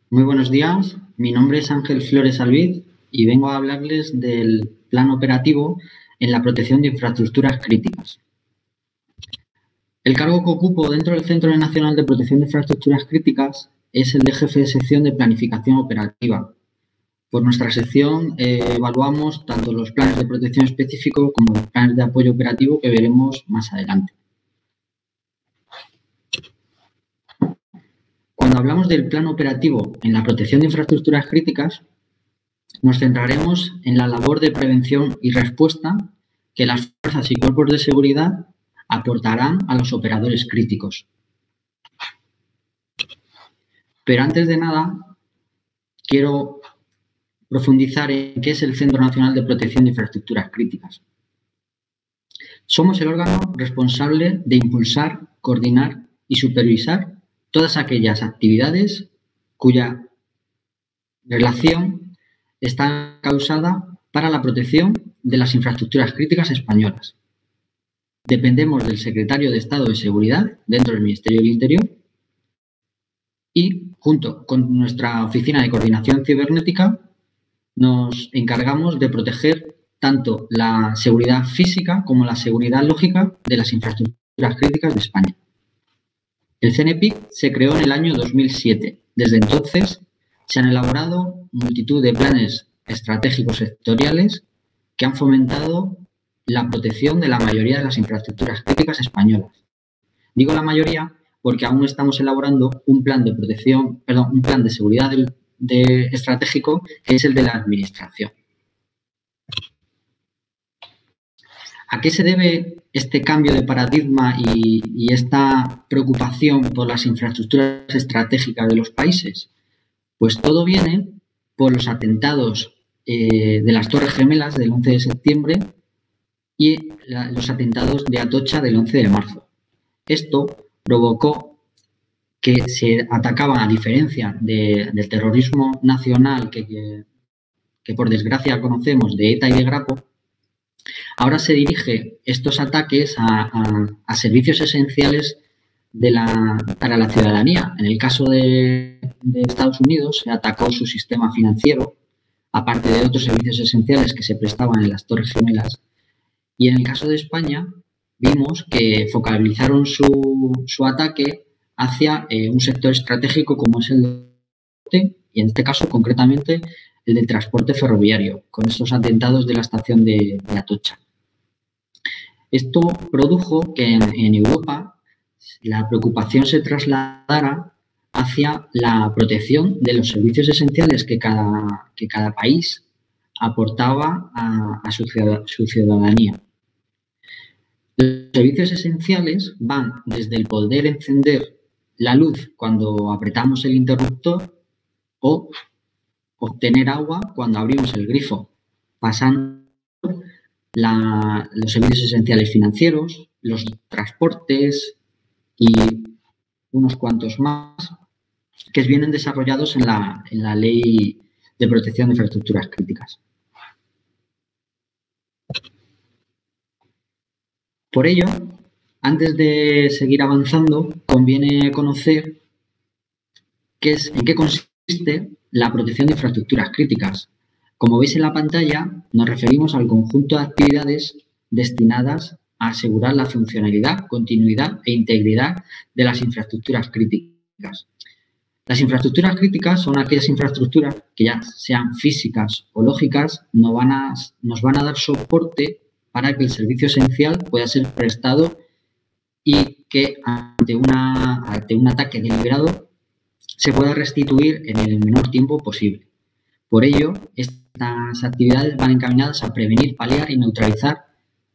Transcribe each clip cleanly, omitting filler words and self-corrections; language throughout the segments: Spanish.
Muy buenos días, mi nombre es Ángel Flores Albiz y vengo a hablarles del plan operativo en la protección de infraestructuras críticas. El cargo que ocupo dentro del Centro Nacional de Protección de Infraestructuras Críticas es el de jefe de sección de planificación operativa. Por nuestra sección evaluamos tanto los planes de protección específico como los planes de apoyo operativo que veremos más adelante. Cuando hablamos del plan operativo en la protección de infraestructuras críticas, nos centraremos en la labor de prevención y respuesta que las fuerzas y cuerpos de seguridad aportarán a los operadores críticos. Pero antes de nada, quiero profundizar en qué es el Centro Nacional de Protección de Infraestructuras Críticas. Somos el órgano responsable de impulsar, coordinar y supervisar todas aquellas actividades cuya relación está causada para la protección de las infraestructuras críticas españolas. Dependemos del Secretario de Estado de Seguridad dentro del Ministerio del Interior y, junto con nuestra Oficina de Coordinación Cibernética, nos encargamos de proteger tanto la seguridad física como la seguridad lógica de las infraestructuras críticas de España. El CNPIC se creó en el año 2007. Desde entonces se han elaborado multitud de planes estratégicos sectoriales que han fomentado la protección de la mayoría de las infraestructuras críticas españolas. Digo la mayoría porque aún estamos elaborando un plan de protección, un plan de seguridad estratégico que es el de la Administración. ¿A qué se debe este cambio de paradigma y esta preocupación por las infraestructuras estratégicas de los países? Pues todo viene por los atentados de las Torres Gemelas del 11 de septiembre y los atentados de Atocha del 11 de marzo. Esto provocó que se atacaban, a diferencia del terrorismo nacional que por desgracia conocemos de ETA y de Grapo, ahora se dirige estos ataques a servicios esenciales para la ciudadanía. En el caso de Estados Unidos se atacó su sistema financiero, aparte de otros servicios esenciales que se prestaban en las Torres Gemelas. Y en el caso de España vimos que focalizaron su ataque hacia un sector estratégico como es el del transporte, y en este caso concretamente el del transporte ferroviario, con estos atentados de la estación de Atocha. Esto produjo que en Europa la preocupación se trasladara hacia la protección de los servicios esenciales que cada país aportaba a su ciudadanía. Los servicios esenciales van desde el poder encender la luz cuando apretamos el interruptor o obtener agua cuando abrimos el grifo, pasando los servicios esenciales financieros, los transportes y unos cuantos más que vienen desarrollados en la Ley de Protección de Infraestructuras Críticas. Por ello, antes de seguir avanzando, conviene conocer en qué consiste la protección de infraestructuras críticas. Como veis en la pantalla, nos referimos al conjunto de actividades destinadas a asegurar la funcionalidad, continuidad e integridad de las infraestructuras críticas. Las infraestructuras críticas son aquellas infraestructuras que, ya sean físicas o lógicas, nos van a dar soporte para que el servicio esencial pueda ser prestado y que ante un ataque deliberado se pueda restituir en el menor tiempo posible. Por ello, estas actividades van encaminadas a prevenir, paliar y neutralizar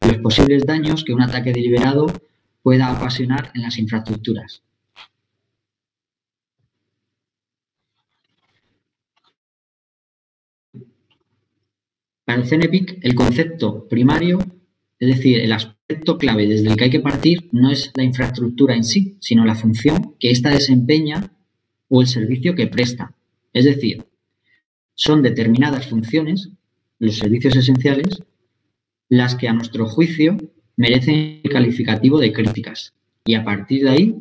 los posibles daños que un ataque deliberado pueda ocasionar en las infraestructuras. Para el CNPIC, el concepto primario, es decir, el aspecto clave desde el que hay que partir, no es la infraestructura en sí, sino la función que ésta desempeña o el servicio que presta. Es decir, son determinadas funciones, los servicios esenciales, las que a nuestro juicio merecen el calificativo de críticas. Y a partir de ahí,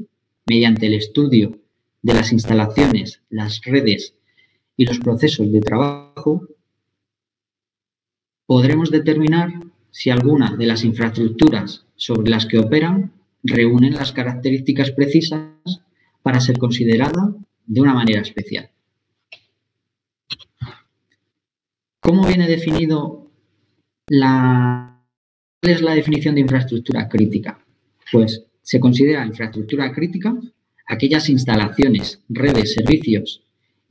mediante el estudio de las instalaciones, las redes y los procesos de trabajo, podremos determinar si alguna de las infraestructuras sobre las que operan reúnen las características precisas para ser considerada de una manera especial. ¿Cómo viene definido cuál es la definición de infraestructura crítica? Pues se considera infraestructura crítica aquellas instalaciones, redes, servicios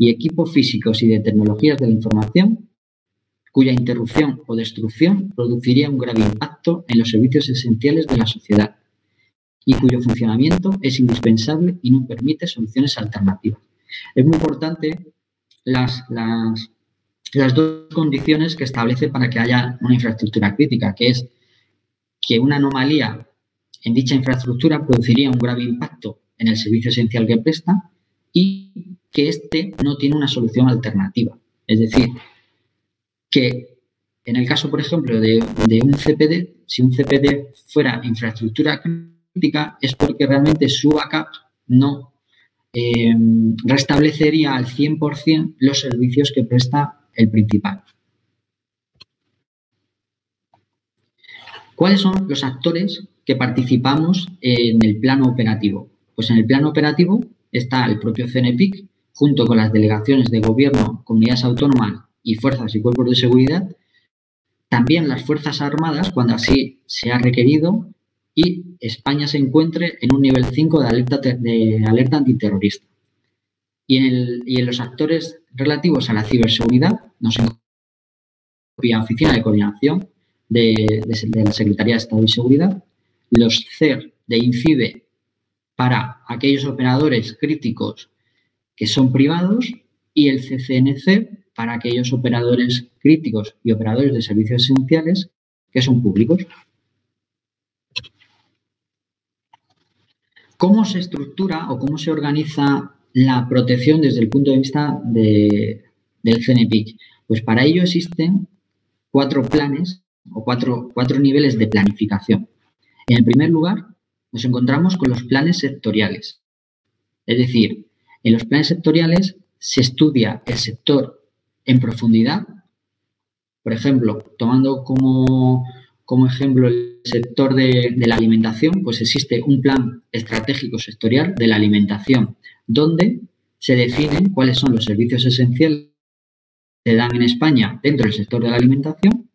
y equipos físicos y de tecnologías de la información cuya interrupción o destrucción produciría un grave impacto en los servicios esenciales de la sociedad y cuyo funcionamiento es indispensable y no permite soluciones alternativas. Es muy importante las dos condiciones que establece para que haya una infraestructura crítica, que es que una anomalía en dicha infraestructura produciría un grave impacto en el servicio esencial que presta y que éste no tiene una solución alternativa. Es decir, que en el caso, por ejemplo, de un CPD, si un CPD fuera infraestructura crítica, es porque realmente su backup no restablecería al 100% los servicios que presta el principal. ¿Cuáles son los actores que participamos en el plano operativo? Pues en el plano operativo está el propio CNPIC, junto con las delegaciones de gobierno, comunidades autónomas y fuerzas y cuerpos de seguridad, también las Fuerzas Armadas, cuando así se ha requerido, y España se encuentre en un nivel 5 de alerta antiterrorista. Y en los actores relativos a la ciberseguridad nos encontramos la Oficina de Coordinación de la Secretaría de Estado y Seguridad, los CER de INCIBE para aquellos operadores críticos que son privados y el CCNC para aquellos operadores críticos y operadores de servicios esenciales que son públicos. ¿Cómo se estructura o cómo se organiza la protección desde el punto de vista del CNPIC? Pues para ello existen 4 planes o cuatro niveles de planificación. En el primer lugar, nos encontramos con los planes sectoriales. Es decir, en los planes sectoriales se estudia el sector en profundidad. Por ejemplo, tomando como ejemplo el sector de la alimentación, pues existe un plan estratégico sectorial de la alimentación, donde se definen cuáles son los servicios esenciales que se dan en España dentro del sector de la alimentación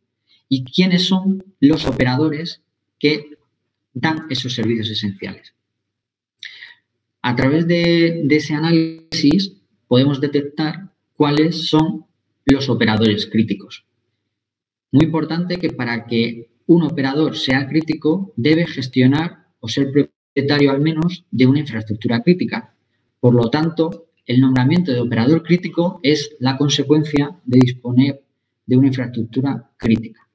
y quiénes son los operadores que dan esos servicios esenciales. A través de ese análisis podemos detectar cuáles son los operadores críticos. Muy importante que para que un operador sea crítico debe gestionar o ser propietario al menos de una infraestructura crítica. Por lo tanto, el nombramiento de operador crítico es la consecuencia de disponer de una infraestructura crítica.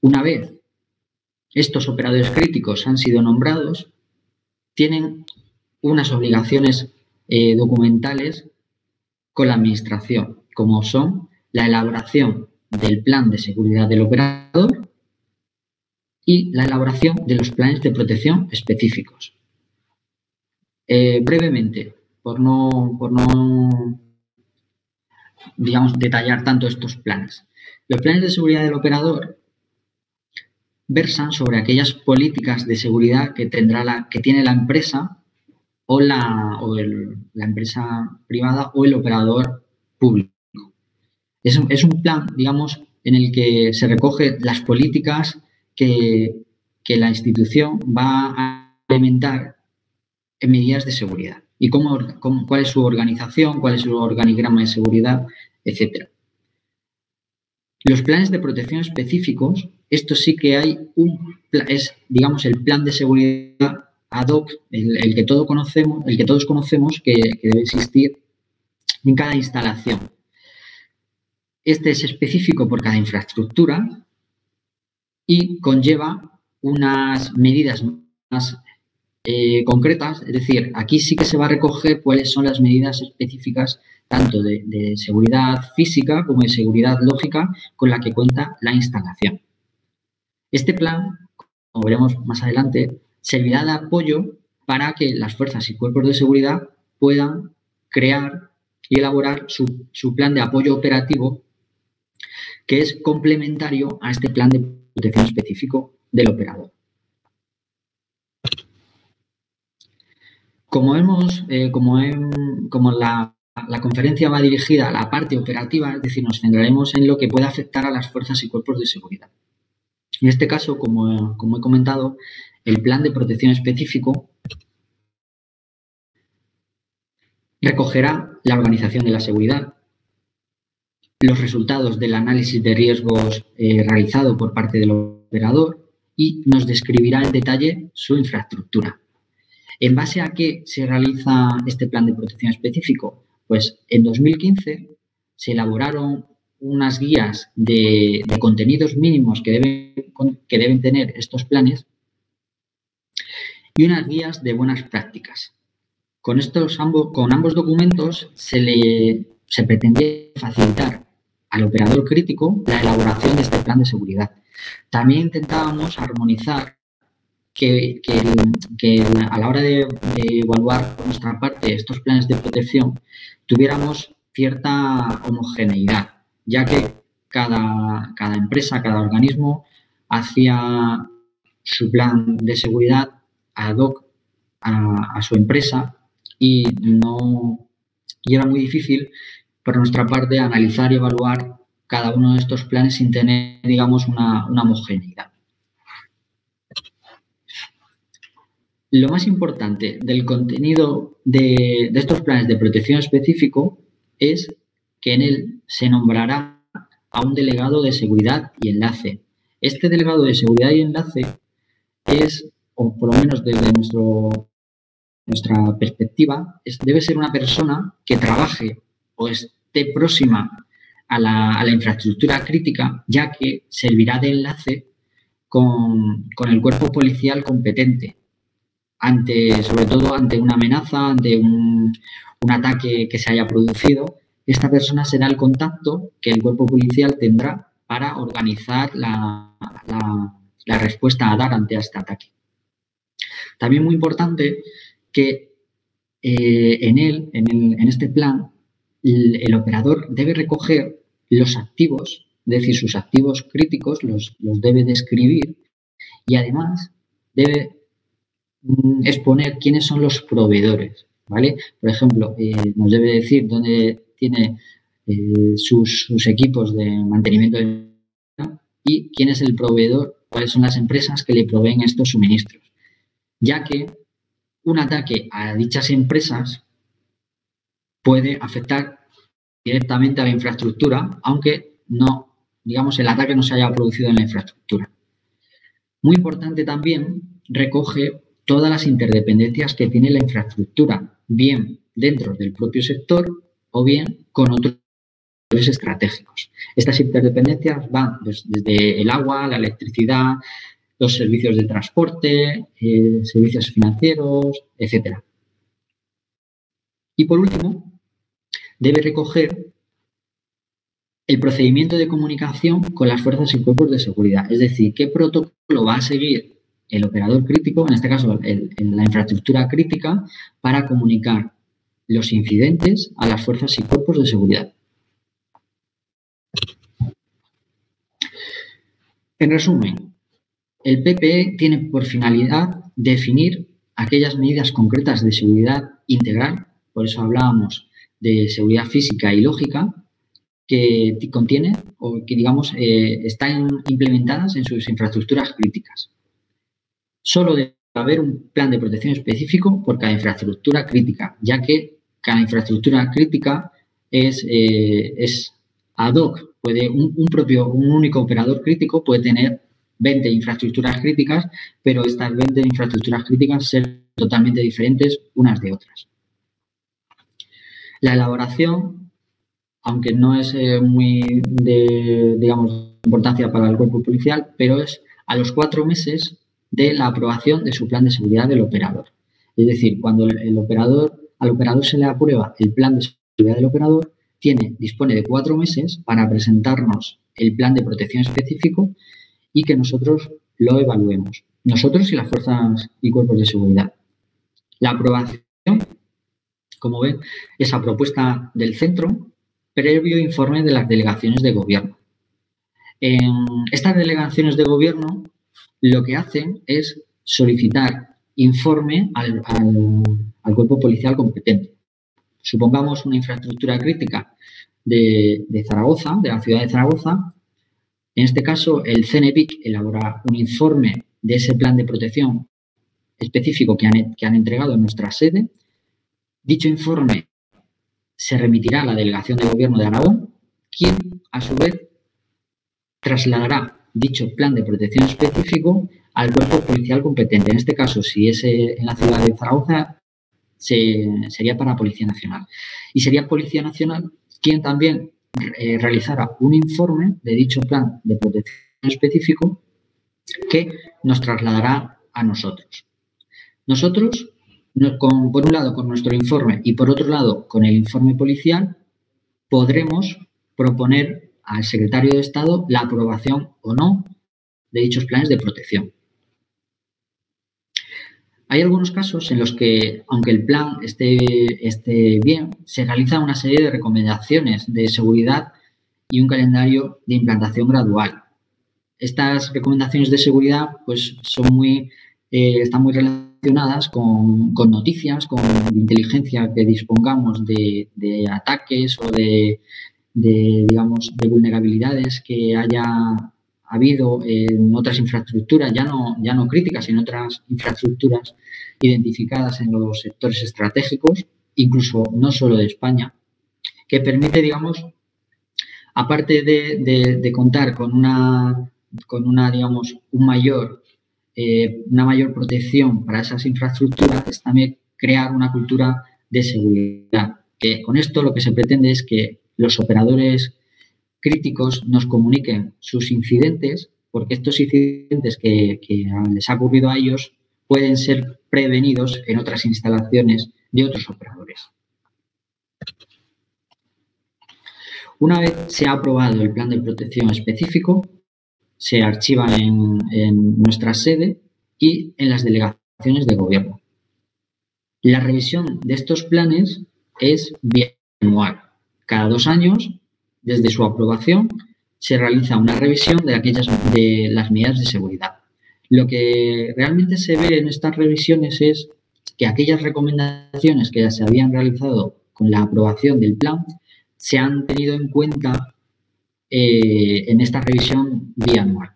Una vez estos operadores críticos han sido nombrados, tienen unas obligaciones documentales con la administración, como son la elaboración del plan de seguridad del operador y la elaboración de los planes de protección específicos. Brevemente, por no digamos, detallar tanto estos planes. Los planes de seguridad del operador versan sobre aquellas políticas de seguridad que tiene la empresa o la empresa privada o el operador público. Es un plan, digamos, en el que se recogen las políticas que la institución va a implementar en medidas de seguridad y cuál es su organización, cuál es su organigrama de seguridad, etcétera. Los planes de protección específicos, esto sí que hay es, digamos, el plan de seguridad ad hoc, el que todos conocemos que debe existir en cada instalación. Este es específico por cada infraestructura y conlleva unas medidas más concretas, es decir, aquí sí que se va a recoger cuáles son las medidas específicas tanto de seguridad física como de seguridad lógica con la que cuenta la instalación. Este plan, como veremos más adelante, servirá de apoyo para que las fuerzas y cuerpos de seguridad puedan crear y elaborar su plan de apoyo operativo, que es complementario a este plan de protección específico del operador. Como la conferencia va dirigida a la parte operativa, es decir, nos centraremos en lo que puede afectar a las fuerzas y cuerpos de seguridad. En este caso, como he comentado, el plan de protección específico recogerá la organización de la seguridad, los resultados del análisis de riesgos realizado por parte del operador y nos describirá en detalle su infraestructura. ¿En base a qué se realiza este plan de protección específico? Pues en 2015 se elaboraron unas guías de contenidos mínimos que deben tener estos planes y unas guías de buenas prácticas. Con ambos documentos se pretendía facilitar al operador crítico la elaboración de este plan de seguridad. También intentábamos armonizar que a la hora de evaluar por nuestra parte estos planes de protección tuviéramos cierta homogeneidad, ya que cada empresa, cada organismo hacía su plan de seguridad ad hoc a su empresa y era muy difícil por nuestra parte analizar y evaluar cada uno de estos planes sin tener, digamos, una homogeneidad. Lo más importante del contenido de estos planes de protección específico es que en él se nombrará a un delegado de seguridad y enlace. Este delegado de seguridad y enlace es, o por lo menos desde nuestra perspectiva, debe ser una persona que trabaje o esté próxima a la infraestructura crítica, ya que servirá de enlace con el cuerpo policial competente, sobre todo ante una amenaza, ante un ataque que se haya producido. Esta persona será el contacto que el cuerpo policial tendrá para organizar la respuesta a dar ante este ataque. También muy importante que en este plan el operador debe recoger los activos, es decir, sus activos críticos los debe describir y además debe exponer quiénes son los proveedores, ¿vale? Por ejemplo, nos debe decir dónde tiene sus equipos de mantenimiento y quién es el proveedor, cuáles son las empresas que le proveen estos suministros, ya que un ataque a dichas empresas puede afectar directamente a la infraestructura, aunque el ataque no se haya producido en la infraestructura. Muy importante también, recoge todas las interdependencias que tiene la infraestructura, bien dentro del propio sector o bien con otros estratégicos. Estas interdependencias van desde el agua, la electricidad, los servicios de transporte, servicios financieros, etc. Y por último, debe recoger el procedimiento de comunicación con las fuerzas y cuerpos de seguridad, es decir, qué protocolo va a seguir el operador crítico, en este caso la infraestructura crítica, para comunicar los incidentes a las fuerzas y cuerpos de seguridad. En resumen, el PPE tiene por finalidad definir aquellas medidas concretas de seguridad integral, por eso hablábamos de seguridad física y lógica, que contiene o que, digamos, están implementadas en sus infraestructuras críticas. Solo debe haber un plan de protección específico por cada infraestructura crítica, ya que cada infraestructura crítica es ad hoc. Un único operador crítico puede tener 20 infraestructuras críticas, pero estas 20 infraestructuras críticas ser totalmente diferentes unas de otras. La elaboración, aunque no es muy de importancia para el cuerpo policial, pero es a los 4 meses de la aprobación de su plan de seguridad del operador. Es decir, cuando al operador se le aprueba el plan de seguridad del operador, dispone de 4 meses para presentarnos el plan de protección específico y que nosotros lo evaluemos. Nosotros y las fuerzas y cuerpos de seguridad. La aprobación como ven, es a propuesta del centro, previo informe de las delegaciones de gobierno. En estas delegaciones de gobierno lo que hacen es solicitar informe al cuerpo policial competente. Supongamos una infraestructura crítica de Zaragoza, de la ciudad de Zaragoza. En este caso, el CNPIC elabora un informe de ese plan de protección específico que han entregado en nuestra sede. Dicho informe se remitirá a la Delegación de Gobierno de Aragón, quien, a su vez, trasladará dicho plan de protección específico al cuerpo policial competente. En este caso, si es en la ciudad de Zaragoza, sería para Policía Nacional. Y sería Policía Nacional quien también realizará un informe de dicho plan de protección específico que nos trasladará a nosotros. Nosotros, por un lado, con nuestro informe y por otro lado, con el informe policial, podremos proponer al secretario de Estado la aprobación o no de dichos planes de protección. Hay algunos casos en los que, aunque el plan esté bien, se realiza una serie de recomendaciones de seguridad y un calendario de implantación gradual. Estas recomendaciones de seguridad pues, están muy relacionadas con noticias, con inteligencia que dispongamos de ataques o de vulnerabilidades que haya habido en otras infraestructuras, ya no críticas, sino otras infraestructuras identificadas en los sectores estratégicos, incluso no solo de España, que permite, aparte de contar con una mayor protección para esas infraestructuras, es también crear una cultura de seguridad. Que con esto lo que se pretende es que los operadores críticos nos comuniquen sus incidentes, porque estos incidentes que les ha ocurrido a ellos pueden ser prevenidos en otras instalaciones de otros operadores. Una vez se ha aprobado el plan de protección específico, se archiva en nuestra sede y en las delegaciones de gobierno. La revisión de estos planes es bianual. Cada 2 años, desde su aprobación, se realiza una revisión de las medidas de seguridad. Lo que realmente se ve en estas revisiones es que aquellas recomendaciones que ya se habían realizado con la aprobación del plan se han tenido en cuenta en esta revisión bianual.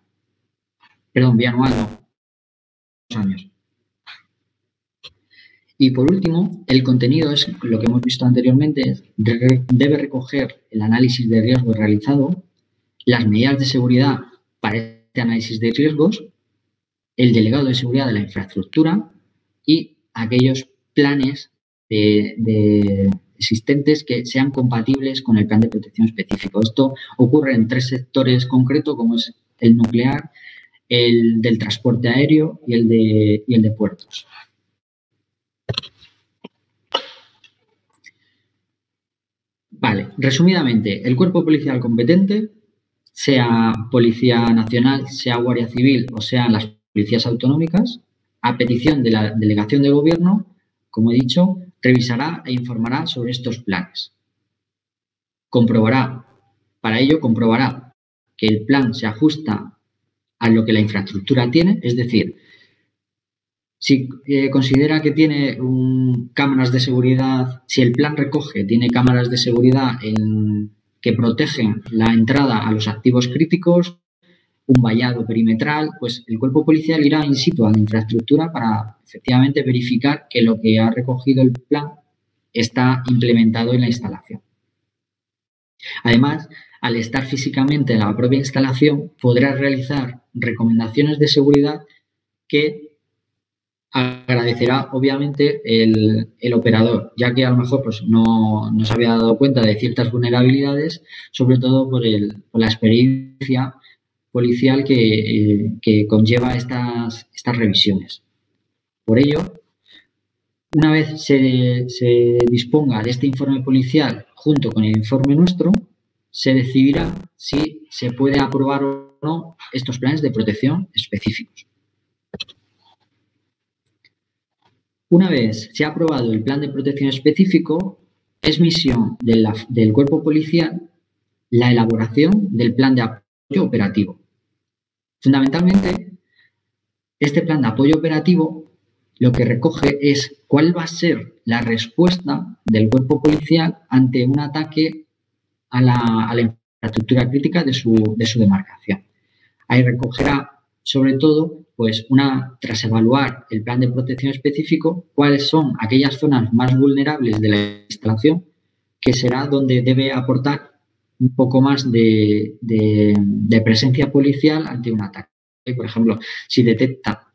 Perdón, bianual no, 2 años. Y por último, el contenido es lo que hemos visto anteriormente, debe recoger el análisis de riesgo realizado, las medidas de seguridad para este análisis de riesgos, el delegado de seguridad de la infraestructura y aquellos planes existentes que sean compatibles con el plan de protección específico. Esto ocurre en 3 sectores concretos, como es el nuclear, el del transporte aéreo y el de puertos. Vale, resumidamente, el cuerpo policial competente, sea Policía Nacional, sea Guardia Civil o sean las policías autonómicas, a petición de la delegación de gobierno, como he dicho, revisará e informará sobre estos planes. Para ello comprobará que el plan se ajusta a lo que la infraestructura tiene, es decir, si considera que tiene cámaras de seguridad, si el plan tiene cámaras de seguridad que protegen la entrada a los activos críticos, un vallado perimetral, pues el cuerpo policial irá in situ a la infraestructura para efectivamente verificar que lo que ha recogido el plan está implementado en la instalación. Además, al estar físicamente en la propia instalación, podrá realizar recomendaciones de seguridad que agradecerá obviamente el operador, ya que a lo mejor pues, no se había dado cuenta de ciertas vulnerabilidades, sobre todo por la experiencia policial que conlleva estas revisiones. Por ello, una vez se disponga de este informe policial junto con el informe nuestro, se decidirá si se puede aprobar o no estos planes de protección específicos. Una vez se ha aprobado el plan de protección específico, es misión del cuerpo policial la elaboración del plan de apoyo operativo. Fundamentalmente, este plan de apoyo operativo lo que recoge es cuál va a ser la respuesta del cuerpo policial ante un ataque a la infraestructura crítica de su demarcación. Ahí recogerá, sobre todo, pues tras evaluar el plan de protección específico, cuáles son aquellas zonas más vulnerables de la instalación, que será donde debe aportar un poco más de presencia policial ante un ataque. Por ejemplo, si detecta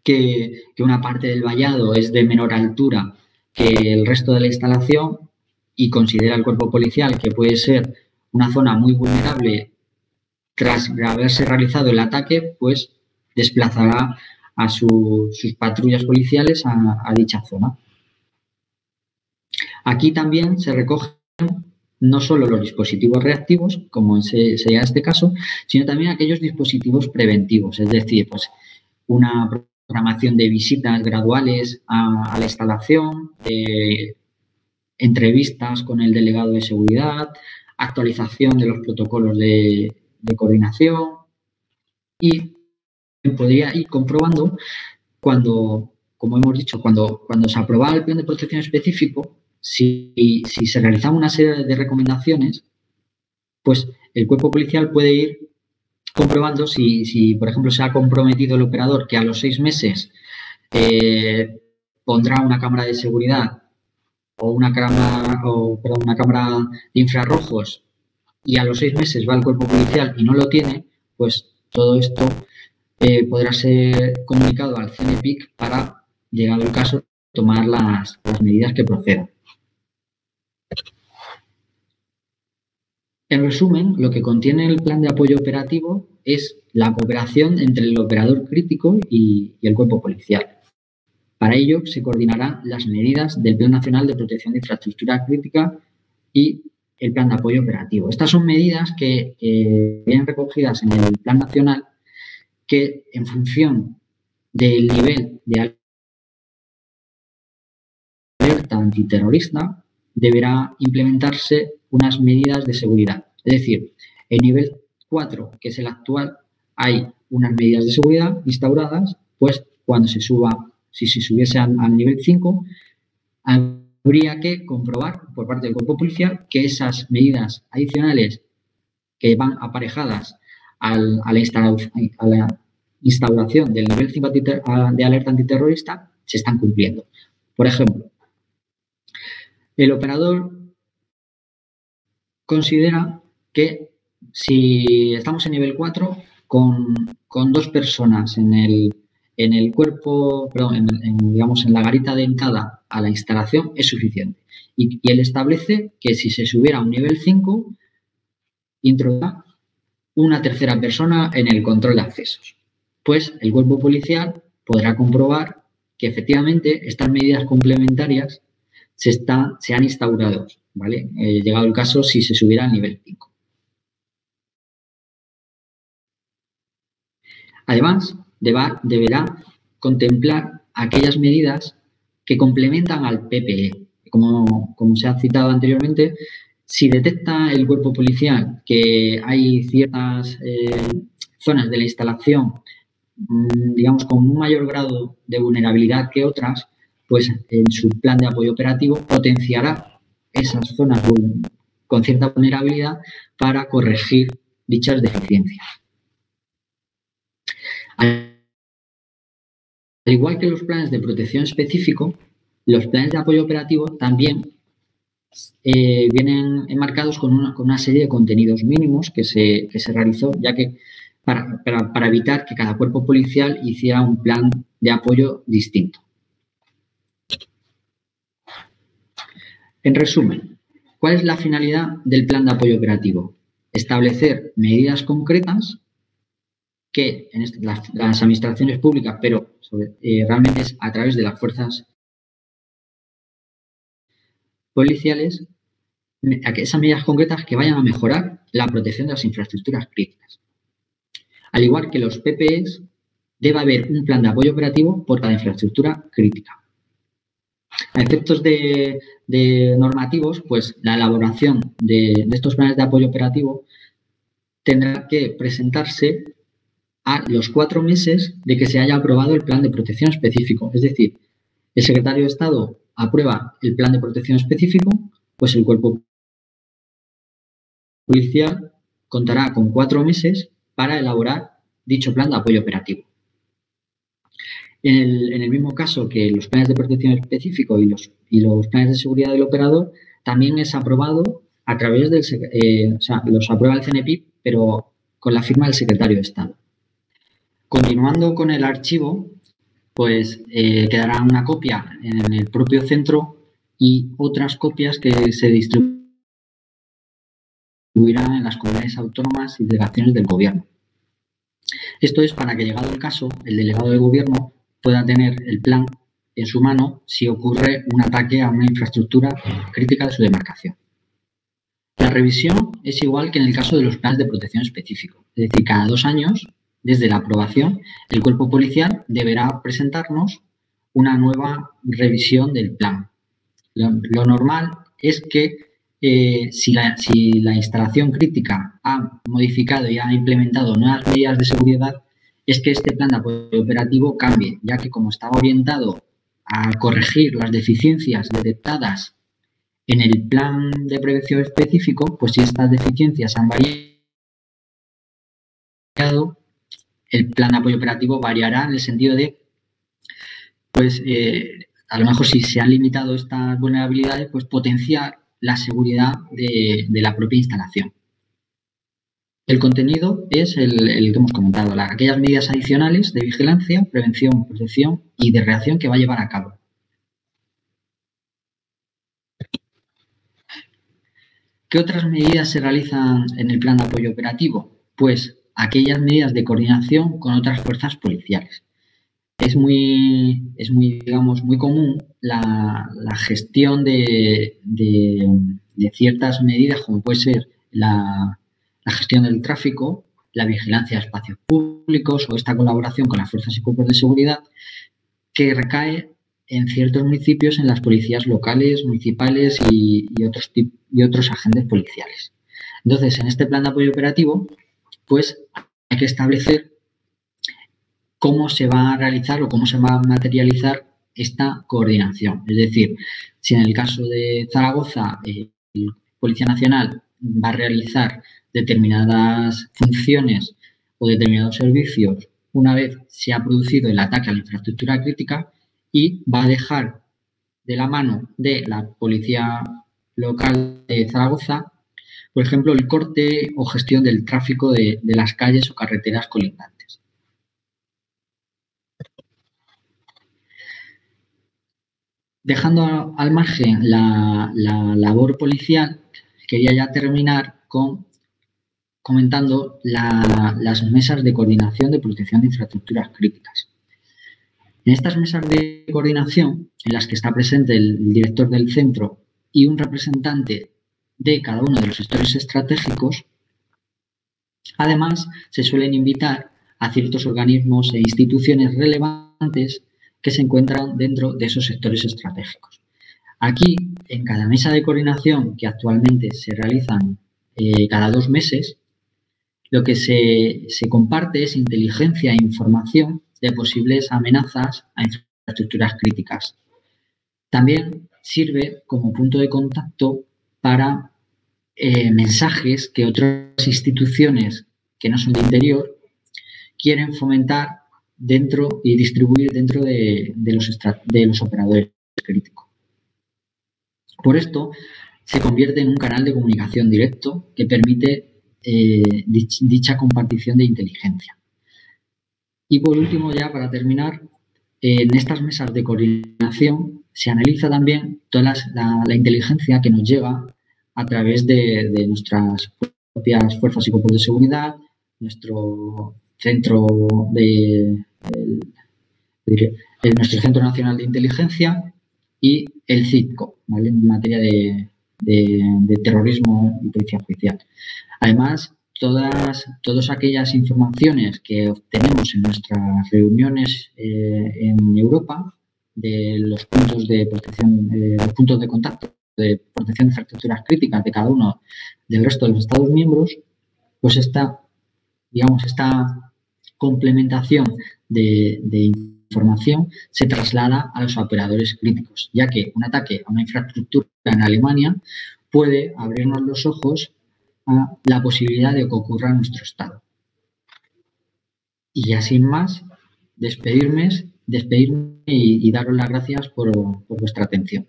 que una parte del vallado es de menor altura que el resto de la instalación y considera el cuerpo policial que puede ser una zona muy vulnerable tras haberse realizado el ataque, pues desplazará a sus patrullas policiales a dicha zona. Aquí también se recogen no solo los dispositivos reactivos, como sería este caso, sino también aquellos dispositivos preventivos, es decir, pues una programación de visitas graduales a la instalación, entrevistas con el delegado de seguridad, actualización de los protocolos de coordinación y podría ir comprobando cuando, como hemos dicho, cuando se aprobaba el plan de protección específico, si se realizaba una serie de recomendaciones, pues el cuerpo policial puede ir comprobando si por ejemplo, se ha comprometido el operador que a los 6 meses pondrá una cámara de seguridad o una cámara de infrarrojos y a los 6 meses va el cuerpo policial y no lo tiene, pues todo esto podrá ser comunicado al CNPIC para, llegado el caso, tomar las medidas que procedan. En resumen, lo que contiene el plan de apoyo operativo es la cooperación entre el operador crítico y el cuerpo policial. Para ello, se coordinarán las medidas del Plan Nacional de Protección de Infraestructura Crítica y el Plan de Apoyo Operativo. Estas son medidas que vienen recogidas en el Plan Nacional que, en función del nivel de alerta antiterrorista, deberá implementarse unas medidas de seguridad. Es decir, el nivel 4, que es el actual, hay unas medidas de seguridad instauradas, pues cuando se subiese al nivel 5, habría que comprobar por parte del cuerpo policial que esas medidas adicionales que van aparejadas a la instauración del nivel 5 de alerta antiterrorista se están cumpliendo. Por ejemplo, el operador considera que si estamos en nivel 4 con 2 personas en el cuerpo, perdón, digamos en la garita de entrada a la instalación es suficiente. Y él establece que si se subiera a un nivel 5, introducirá una tercera persona en el control de accesos. Pues el cuerpo policial podrá comprobar que efectivamente estas medidas complementarias se han instaurado, ¿vale? Llegado el caso, si se subiera al nivel 5. Además, deberá contemplar aquellas medidas que complementan al PPE. Como se ha citado anteriormente, si detecta el cuerpo policial que hay ciertas zonas de la instalación, digamos, con un mayor grado de vulnerabilidad que otras, pues en su plan de apoyo operativo potenciará esas zonas con cierta vulnerabilidad para corregir dichas deficiencias. Al igual que los planes de protección específico, los planes de apoyo operativo también vienen enmarcados con una serie de contenidos mínimos que se realizó, ya que para evitar que cada cuerpo policial hiciera un plan de apoyo distinto. En resumen, ¿cuál es la finalidad del plan de apoyo operativo? Establecer medidas concretas que en las administraciones públicas, pero realmente es a través de las fuerzas policiales, esas medidas concretas que vayan a mejorar la protección de las infraestructuras críticas. Al igual que los PPEs, debe haber un plan de apoyo operativo por cada infraestructura crítica. A efectos de normativos, pues la elaboración de estos planes de apoyo operativo tendrá que presentarse a los 4 meses de que se haya aprobado el plan de protección específico. Es decir, el secretario de Estado aprueba el plan de protección específico, pues el cuerpo policial contará con 4 meses para elaborar dicho plan de apoyo operativo. En el mismo caso que los planes de protección específico y los planes de seguridad del operador, también es aprobado a través del, los aprueba el CNPIP, pero con la firma del secretario de Estado. Continuando con el archivo, pues quedará una copia en el propio centro y otras copias que se distribuirán en las comunidades autónomas y delegaciones del gobierno. Esto es para que, llegado el caso, el delegado del gobierno pueda tener el plan en su mano si ocurre un ataque a una infraestructura crítica de su demarcación. La revisión es igual que en el caso de los planes de protección específico, es decir, cada 2 años, desde la aprobación, el cuerpo policial deberá presentarnos una nueva revisión del plan. Lo normal es que si la instalación crítica ha modificado y ha implementado nuevas medidas de seguridad, es que este plan de apoyo operativo cambie, ya que como estaba orientado a corregir las deficiencias detectadas en el plan de prevención específico, pues si estas deficiencias han variado, el plan de apoyo operativo variará en el sentido de, pues, a lo mejor si se han limitado estas vulnerabilidades, pues potenciar la seguridad de la propia instalación. El contenido es el que hemos comentado, aquellas medidas adicionales de vigilancia, prevención, protección y de reacción que va a llevar a cabo. ¿Qué otras medidas se realizan en el plan de apoyo operativo? Pues aquellas medidas de coordinación con otras fuerzas policiales. Es muy digamos, muy común la gestión de ciertas medidas, como puede ser la gestión del tráfico, la vigilancia de espacios públicos o esta colaboración con las fuerzas y cuerpos de seguridad, que recae en ciertos municipios en las policías locales, municipales y otros agentes policiales. Entonces, en este plan de apoyo operativo, pues hay que establecer cómo se va a realizar o cómo se va a materializar esta coordinación. Es decir, si en el caso de Zaragoza el Policía Nacional va a realizar determinadas funciones o determinados servicios una vez se ha producido el ataque a la infraestructura crítica, y va a dejar de la mano de la Policía Local de Zaragoza, por ejemplo, el corte o gestión del tráfico de las calles o carreteras colindantes. Dejando al margen la labor policial, quería ya terminar comentando las mesas de coordinación de protección de infraestructuras críticas. En estas mesas de coordinación, en las que está presente el director del centro y un representante de cada uno de los sectores estratégicos, además se suelen invitar a ciertos organismos e instituciones relevantes que se encuentran dentro de esos sectores estratégicos. Aquí, en cada mesa de coordinación, que actualmente se realizan cada 2 meses, lo que se comparte es inteligencia e información de posibles amenazas a infraestructuras críticas. También sirve como punto de contacto para mensajes que otras instituciones que no son de interior quieren fomentar dentro y distribuir dentro de los operadores críticos. Por esto, se convierte en un canal de comunicación directo que permite dicha compartición de inteligencia. Y por último, ya para terminar, en estas mesas de coordinación se analiza también toda la inteligencia que nos llega a través de nuestras propias fuerzas y cuerpos de seguridad, nuestro centro nuestro Centro Nacional de Inteligencia y el CITCO, ¿vale?, en materia de terrorismo y policía judicial. Además, todas aquellas informaciones que obtenemos en nuestras reuniones en Europa, de los puntos de protección, los puntos de contacto de protección de infraestructuras críticas de cada uno del resto de los Estados miembros, pues esta complementación de información se traslada a los operadores críticos, ya que un ataque a una infraestructura en Alemania puede abrirnos los ojos a la posibilidad de que ocurra en nuestro estado. Y ya sin más, despedirme y daros las gracias por vuestra atención.